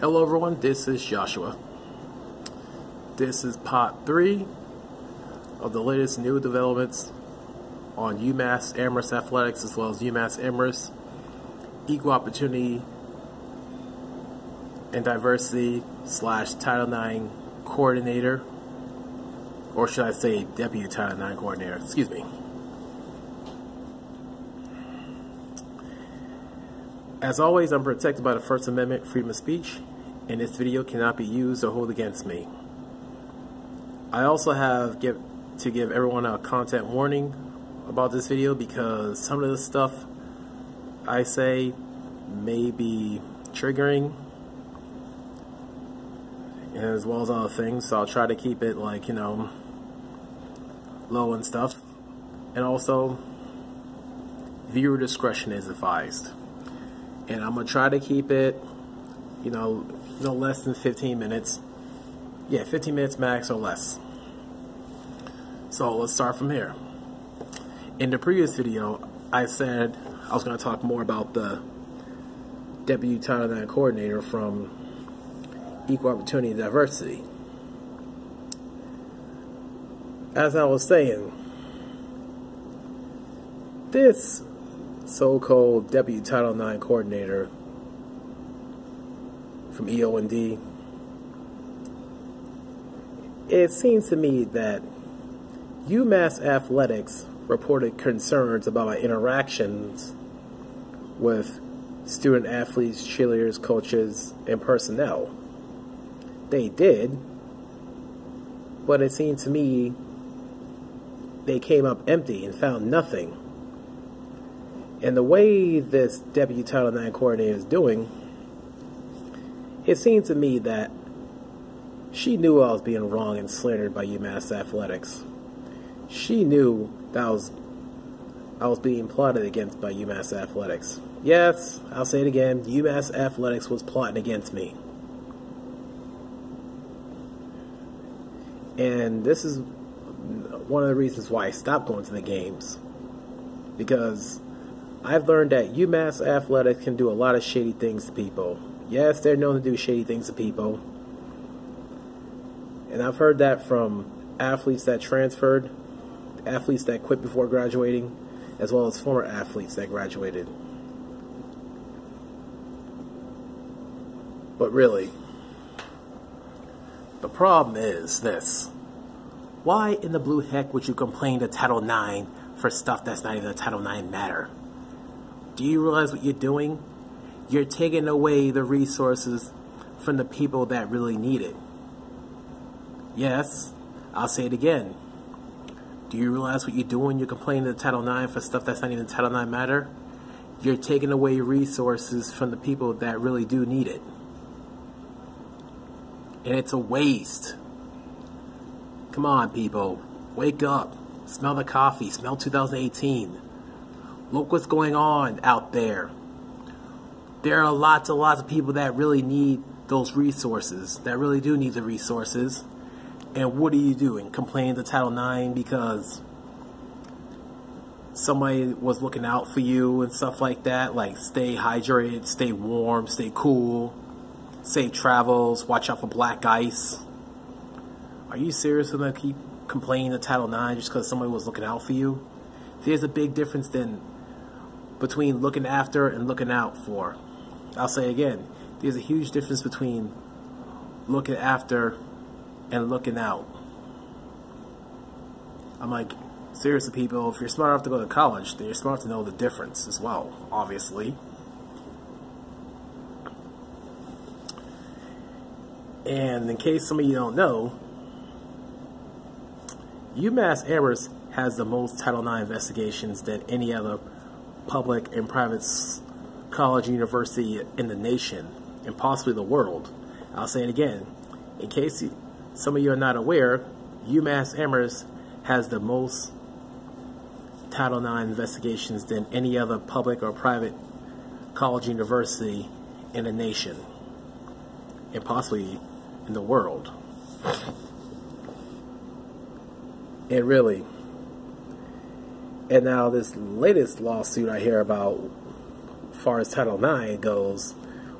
Hello everyone, this is Joshua. This is part 3 of the latest new developments on UMass Amherst Athletics as well as UMass Amherst Equal Opportunity and Diversity / Title IX Coordinator, or should I say Deputy Title IX Coordinator, excuse me. As always, I'm protected by the First Amendment, freedom of speech, and this video cannot be used or held against me. I also have to give everyone a content warning about this video because some of the stuff I say may be triggering, as well as other things, so I'll try to keep it low and stuff. And also, viewer discretion is advised. And I'm going to try to keep it, no less than 15 minutes. Yeah, 15 minutes max or less. So let's start from here. In the previous video, I said I was going to talk more about the Deputy Title IX Coordinator from Equal Opportunity and Diversity. As I was saying, this so-called Deputy Title IX Coordinator from EO&D, it seems to me that UMass Athletics reported concerns about my interactions with student athletes, cheerleaders, coaches, and personnel. They did, but it seemed to me they came up empty and found nothing. And the way this Deputy Title IX Coordinator is doing, it seemed to me that she knew I was being wrong and slandered by UMass Athletics. She knew that I was being plotted against by UMass Athletics. Yes, I'll say it again, UMass Athletics was plotting against me. And this is one of the reasons why I stopped going to the games. Because I've learned that UMass Athletics can do a lot of shady things to people. Yes, they're known to do shady things to people. And I've heard that from athletes that transferred, athletes that quit before graduating, as well as former athletes that graduated. But really, the problem is this. Why in the blue heck would you complain to Title IX for stuff that's not even a Title IX matter? Do you realize what you're doing? You're taking away the resources from the people that really need it. Yes, I'll say it again. Do you realize what you're doing? You're complaining to Title IX for stuff that's not even Title IX matter? You're taking away resources from the people that really do need it. And it's a waste. Come on, people. Wake up. Smell the coffee. Smell 2018. Look what's going on out there. There are lots and lots of people that really need those resources, that really do need the resources. And what are you doing? Complaining to Title IX because somebody was looking out for you and stuff like that? Like stay hydrated, stay warm, stay cool, safe travels, watch out for black ice. Are you serious when I keep complaining to Title IX just because somebody was looking out for you? There's a big difference between looking after and looking out for. I'll say again, there's a huge difference between looking after and looking out. I'm like, seriously people, if you're smart enough to go to college, then you're smart to know the difference as well, obviously. And in case some of you don't know, UMass Amherst has the most Title IX investigations than any other public and private college and university in the nation, and possibly the world. I'll say it again. In case some of you are not aware, UMass Amherst has the most Title IX investigations than any other public or private college and university in the nation, and possibly in the world. And really, and now this latest lawsuit I hear about, as far as Title IX goes,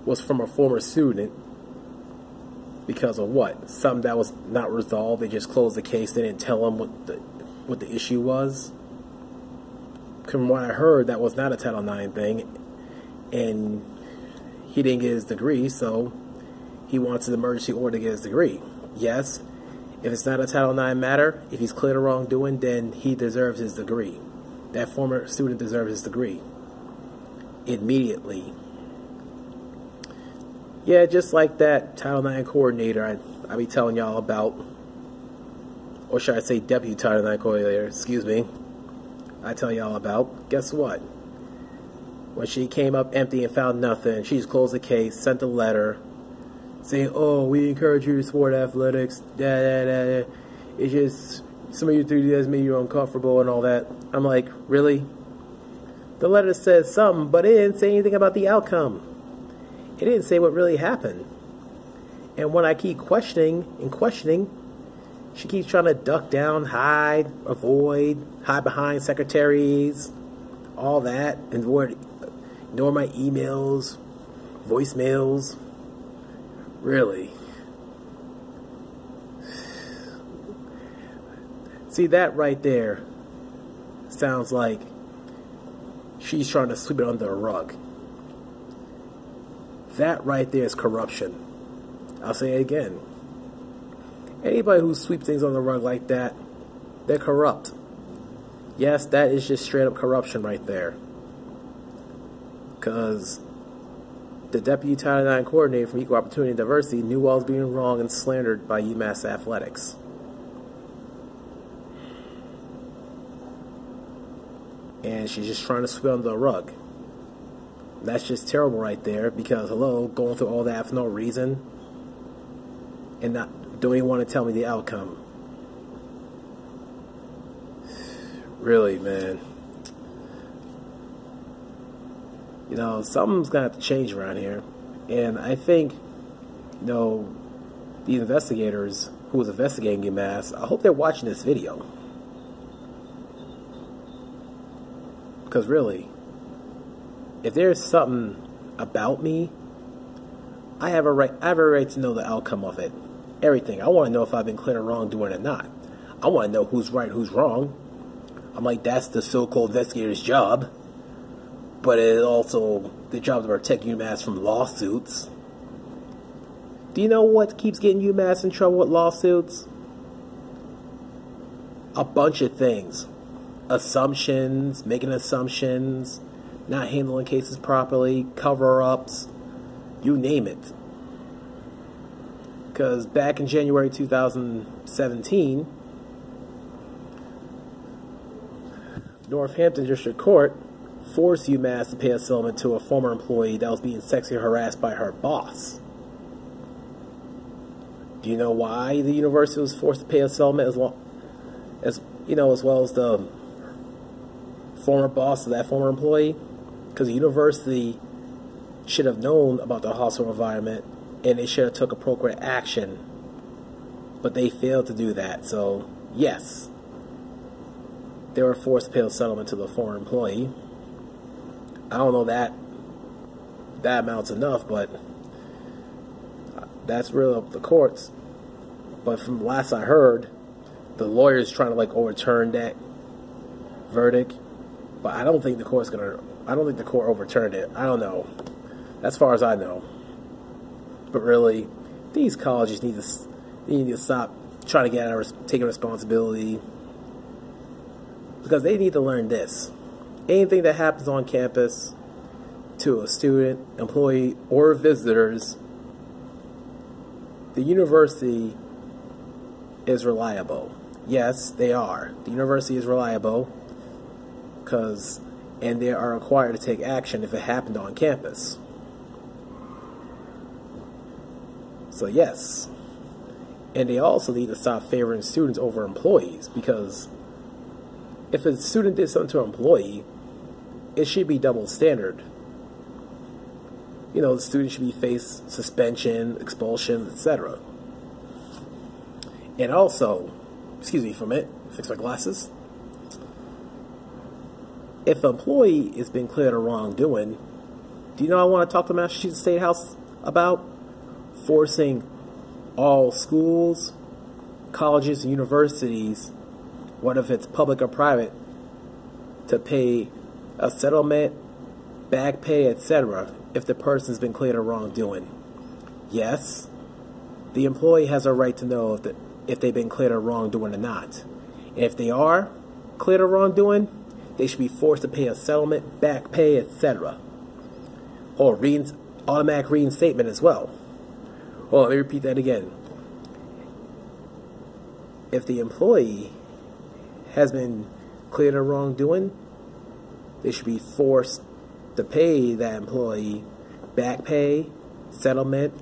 was from a former student Because of what? Something that was not resolved. They just closed the case. They didn't tell him what the issue was. From what I heard, that was not a Title IX thing, and he didn't get his degree, so he wants an emergency order to get his degree. Yes, if it's not a Title IX matter, if he's cleared of wrongdoing, then he deserves his degree. That former student deserves his degree immediately. Yeah, just like that Title IX coordinator I be telling y'all about, or should I say deputy Title IX coordinator, excuse me, I tell y'all about. Guess what? When she came up empty and found nothing, she just closed the case, sent a letter saying, oh, we encourage you to support athletics, It's just, some of you through this made you uncomfortable and all that. I'm like, really? The letter says something, but it didn't say anything about the outcome. It didn't say what really happened. And when I keep questioning and questioning, she keeps trying to duck down, hide, avoid, hide behind secretaries, all that, and ignore my emails, voicemails. Really? See, that right there sounds like she's trying to sweep it under the rug. That right there is corruption. I'll say it again. Anybody who sweeps things on the rug like that, they're corrupt. Yes, that is just straight up corruption right there. Because the deputy Title IX coordinator for Equal Opportunity and Diversity knew I was being wrong and slandered by UMass Athletics. And she's just trying to sweep it under the rug. That's just terrible right there, because hello, going through all that for no reason and don't even want to tell me the outcome. Really, man. You know, something's gonna have to change around here. And I think, you know, the investigators who was investigating UMass, I hope they're watching this video. Because really, if there's something about me, I have a right to know the outcome of it. Everything. I want to know if I've been cleared of wrongdoing or not. I want to know who's right, who's wrong. I'm like, that's the so-called investigator's job. But it's also the job to protect UMass from lawsuits. Do you know what keeps getting UMass in trouble with lawsuits? A bunch of things. Assumptions, making assumptions, not handling cases properly, cover-ups, you name it. Because back in January 2017, Northampton District Court forced UMass to pay a settlement to a former employee that was being sexually harassed by her boss. Do you know why the university was forced to pay a settlement as well as the former boss of that former employee? Because the university should have known about the hostile environment and they should have took appropriate action, but they failed to do that. So yes, they were forced to pay a settlement to the former employee. I don't know that amount's enough, but that's really up to the courts. But from the last I heard, the lawyer's trying to overturn that verdict, but I don't think the court overturned it. I don't know. As far as I know. But really, these colleges need to stop trying to get out of taking responsibility, because they need to learn this. Anything that happens on campus to a student, employee, or visitors, the university is reliable. Yes, they are. The university is reliable and they are required to take action if it happened on campus. So yes. And they also need to stop favoring students over employees, because if a student did something to an employee, it should be double standard. You know, the student should be faced suspension, expulsion, etc. And also, excuse me for a minute, fix my glasses. If an employee has been cleared of wrongdoing, do you know I want to talk to Massachusetts State House about? Forcing all schools, colleges, and universities, whether if it's public or private, to pay a settlement, back pay, etc. if the person's been cleared of wrongdoing. Yes, the employee has a right to know if they've been cleared of wrongdoing or not. And if they are cleared of wrongdoing, they should be forced to pay a settlement, back pay, etc. Or automatic reinstatement as well. Well, let me repeat that again. If the employee has been cleared of wrongdoing, they should be forced to pay that employee back pay, settlement,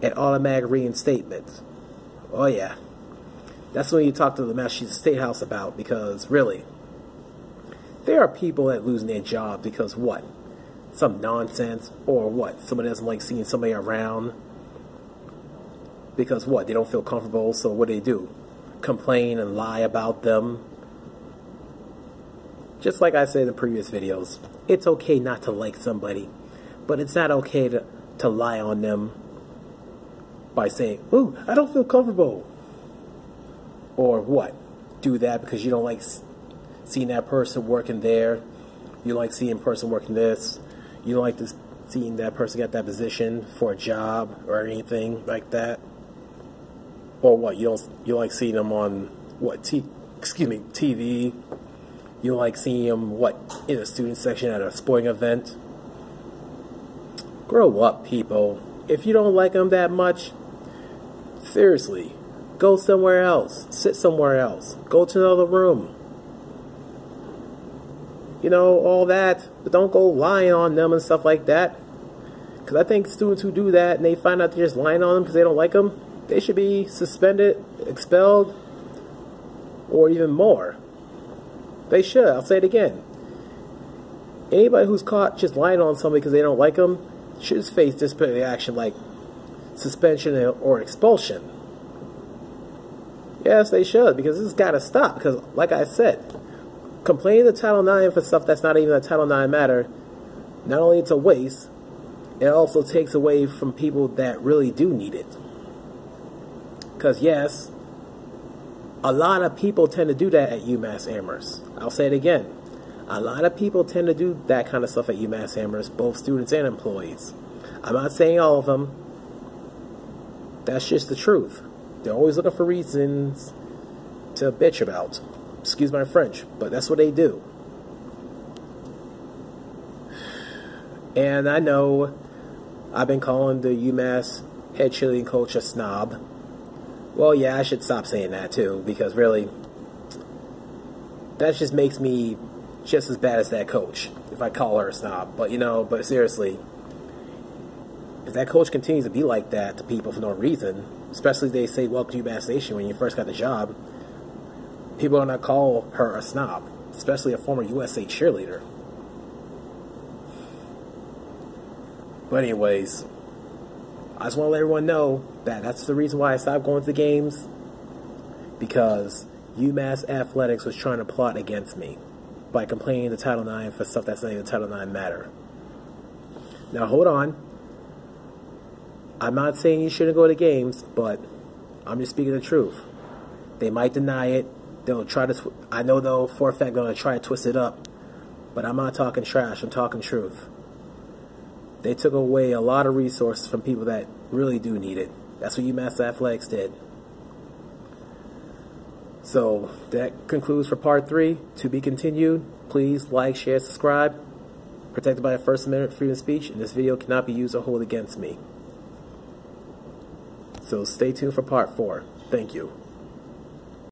and automatic reinstatement. Oh yeah. That's what you talk to the Massachusetts State House about, because really, there are people that lose their job because what? Some nonsense, or what? Somebody doesn't like seeing somebody around. Because what? They don't feel comfortable, so what do? Complain and lie about them. Just like I said in the previous videos, it's okay not to like somebody, but it's not okay to lie on them by saying, "Ooh, I don't feel comfortable." Or what? Do that because you don't like seeing that person working there. You like seeing a person working this. You don't like seeing that person get that position for a job or anything like that. Or what? You like seeing them on what? TV. You like seeing them what? In a student section at a sporting event. Grow up, people. If you don't like them that much, seriously, go somewhere else. Sit somewhere else. Go to another room. You know, all that. But don't go lying on them and stuff like that. Because I think students who do that and they find out they're just lying on them because they don't like them, they should be suspended, expelled, or even more. They should. I'll say it again. Anybody who's caught just lying on somebody because they don't like them should face disciplinary action like suspension or expulsion. Yes, they should, because this has got to stop. Because, like I said, complaining to Title IX for stuff that's not even a Title IX matter, not only it's a waste, it also takes away from people that really do need it. Because, yes, a lot of people tend to do that at UMass Amherst. I'll say it again. A lot of people tend to do that kind of stuff at UMass Amherst, both students and employees. I'm not saying all of them. That's just the truth. They're always looking for reasons to bitch about. Excuse my French, but that's what they do. And I know I've been calling the UMass head cheerleading coach a snob. Well, yeah, I should stop saying that too, because really, that just makes me just as bad as that coach if I call her a snob. But, you know, but seriously, if that coach continues to be like that to people for no reason, especially if they say welcome to UMass Nation when you first got the job, people are going to call her a snob, especially a former USA cheerleader. But anyways, I just want to let everyone know that that's the reason why I stopped going to the games, because UMass Athletics was trying to plot against me by complaining to Title IX for stuff that's not even Title IX matter. Now hold on. I'm not saying you shouldn't go to games, but I'm just speaking the truth. They might deny it. They'll try to. I know they'll for a fact going to try to twist it up, but I'm not talking trash. I'm talking truth. They took away a lot of resources from people that really do need it. That's what UMass Athletics did. So that concludes for part 3. To be continued. Please like, share, subscribe. Protected by the First Amendment, freedom of speech, and this video cannot be used or hold against me. So stay tuned for part 4. Thank you.